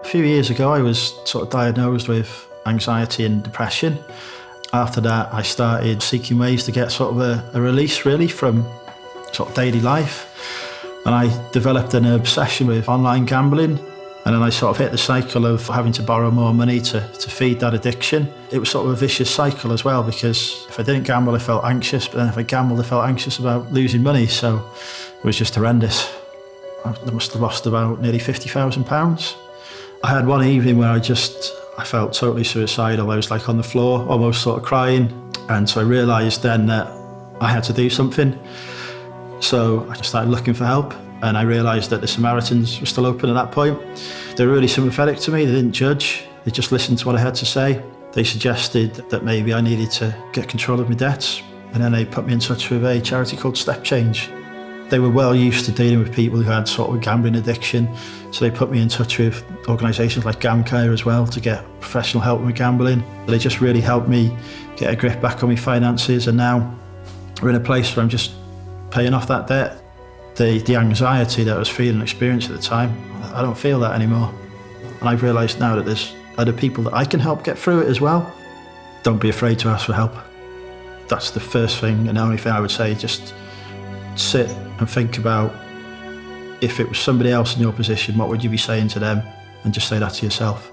few years ago, I was sort of diagnosed with anxiety and depression. After that, I started seeking ways to get sort of a release really from sort of daily life. And I developed an obsession with online gambling. And then I sort of hit the cycle of having to borrow more money to feed that addiction. It was sort of a vicious cycle as well, because if I didn't gamble, I felt anxious. But then if I gambled, I felt anxious about losing money. So it was just horrendous. I must have lost about nearly £50,000. I had one evening where I felt totally suicidal. I was like on the floor, almost sort of crying. And so I realised then that I had to do something. So I just started looking for help. And I realised that the Samaritans were still open at that point. They were really sympathetic to me. They didn't judge. They just listened to what I had to say. They suggested that maybe I needed to get control of my debts. And then they put me in touch with a charity called Step Change. They were well used to dealing with people who had sort of gambling addiction. So they put me in touch with organisations like GamCare as well to get professional help with gambling. They just really helped me get a grip back on my finances. And now we're in a place where I'm just paying off that debt. The anxiety that I was feeling and experiencing at the time, I don't feel that anymore. And I've realised now that there's other people that I can help get through it as well. Don't be afraid to ask for help. That's the first thing and the only thing I would say. Just sit and think about, if it was somebody else in your position, what would you be saying to them? And just say that to yourself.